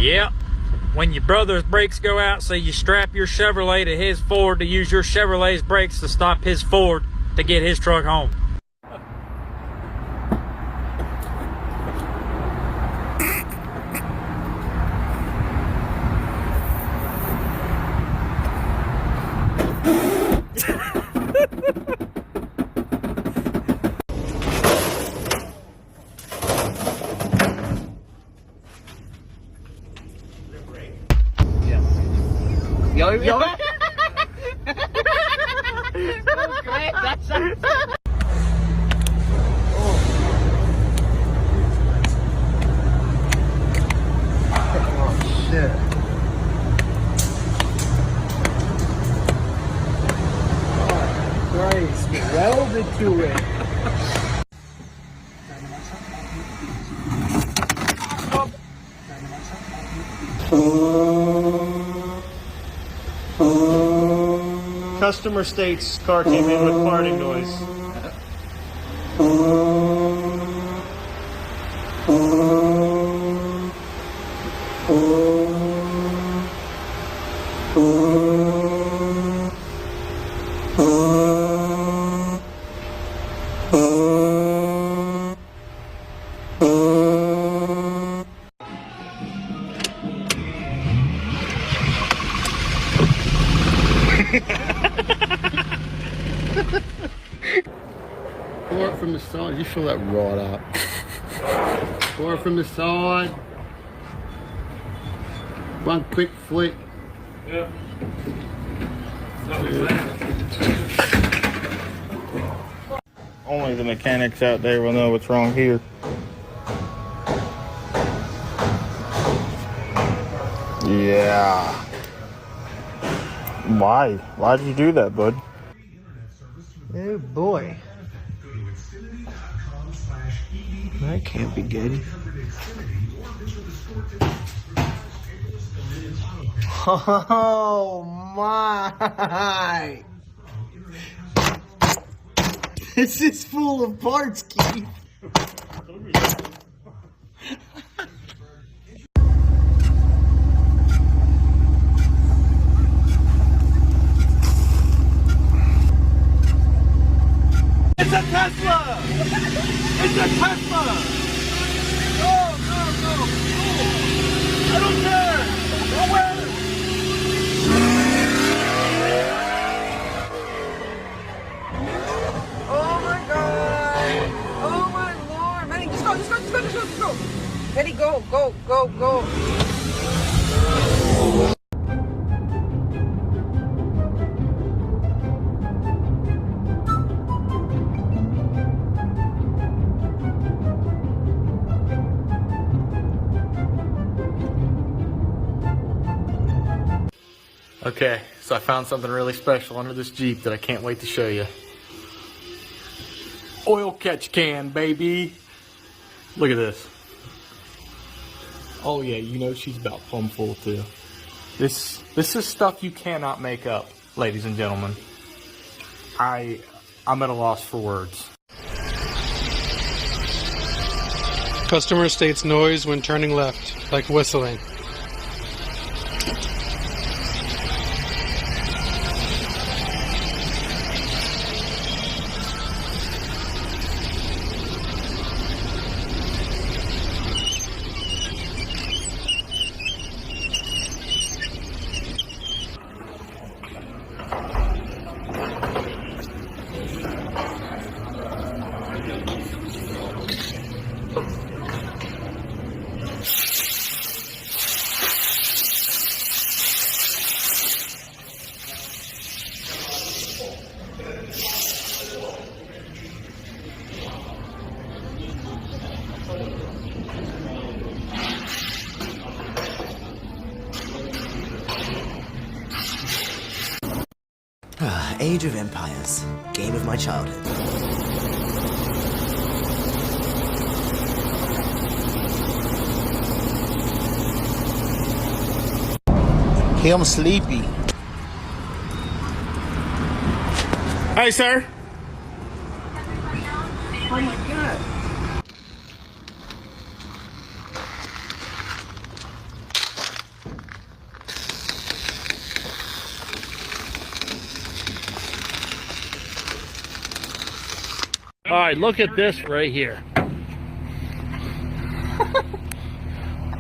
Yep. When your brother's brakes go out, so you strap your Chevrolet to his Ford to use your Chevrolet's brakes to stop his Ford to get his truck home. Yo, yo. Great, that's it. Oh shit. Oh Christ, welded to it. Customer states car came in with farting noise. Pour it from the side. You fill that right up. Pour it from the side. One quick flick. Yeah. Only the mechanics out there will know what's wrong here. Yeah. Why? Why'd you do that, bud? Oh boy. That can't be good. Oh my! This is full of parts, Keith. It's a Tesla! It's a Tesla! Go, go, go! I don't care! Nowhere! Oh my God! Oh my Lord! Manny, just go, just go, just go, just go, just go! Manny, go, go, go, go! Okay, so I found something really special under this Jeep that I can't wait to show you. Oil catch can, baby. Look at this. Oh yeah, you know she's about plumb full too. This is stuff you cannot make up, ladies and gentlemen. I'm at a loss for words. Customer states noise when turning left, like whistling. Age of Empires, game of my childhood. Hey, I'm sleepy. Hey, sir. Oh my God. All right, look at this right here.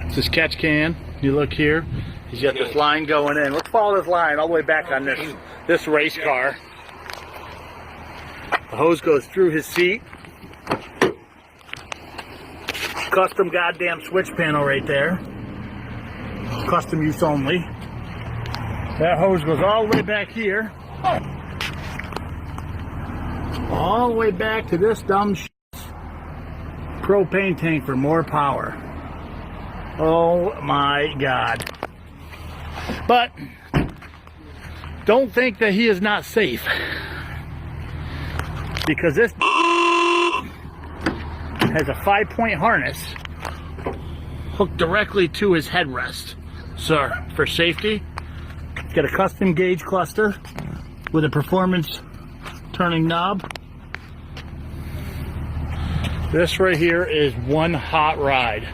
It's this catch can. You look here. He's got this line going in. Let's follow this line all the way back on this race car. The hose goes through his seat. Custom goddamn switch panel right there. Custom use only. That hose goes all the way back here. All the way back to this dumb propane tank for more power. Oh my God. But don't think that he is not safe, because this has a 5-point harness hooked directly to his headrest. So for safety, it's got a custom gauge cluster with a performance turning knob. This right here is one hot ride.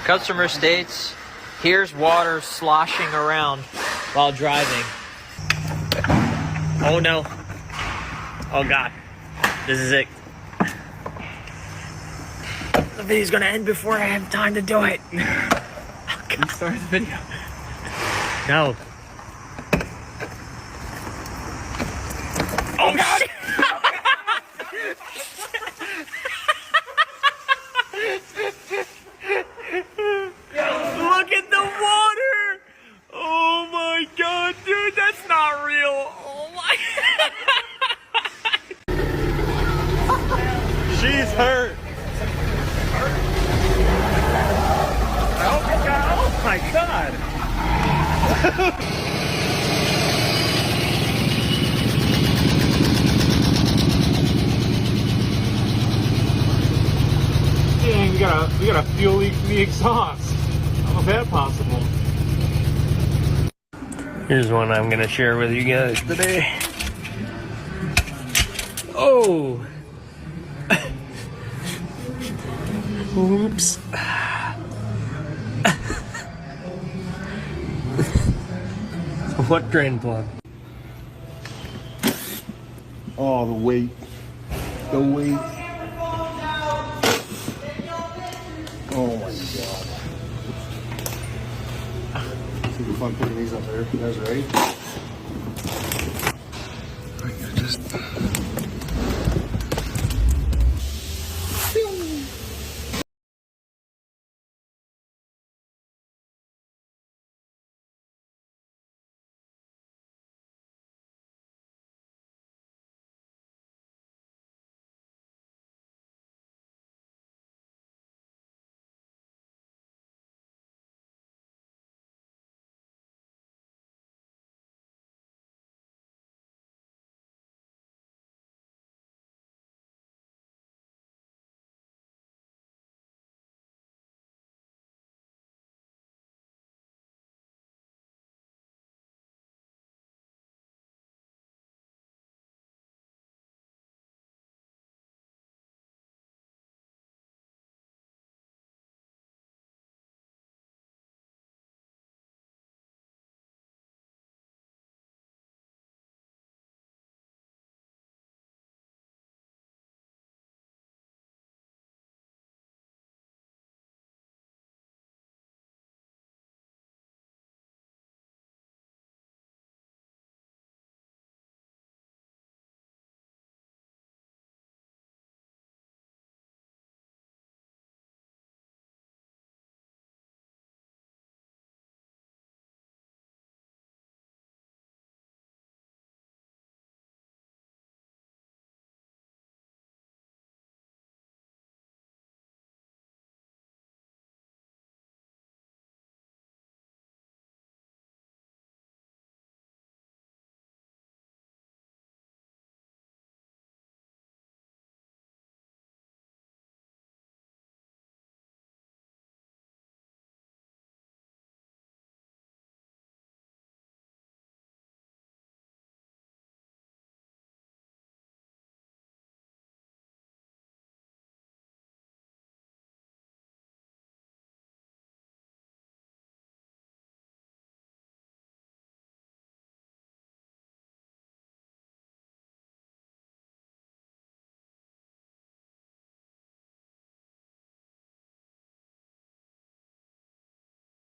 Customer states, here's water sloshing around while driving. Oh no. Oh God. This is it. The video's gonna end before I have time to do it. Oh, God. Start the video. No. Oh God! Look at the water! Oh my God, dude, that's not real. Oh my God. She's hurt. Oh my God! Dang, we got a fuel leak from the exhaust. How is that possible? Here's one I'm gonna share with you guys today. Oh! Oops. What drain plug? Oh, the weight. The weight. Oh my God. Super fun putting these up there. You guys ready? I'm gonna just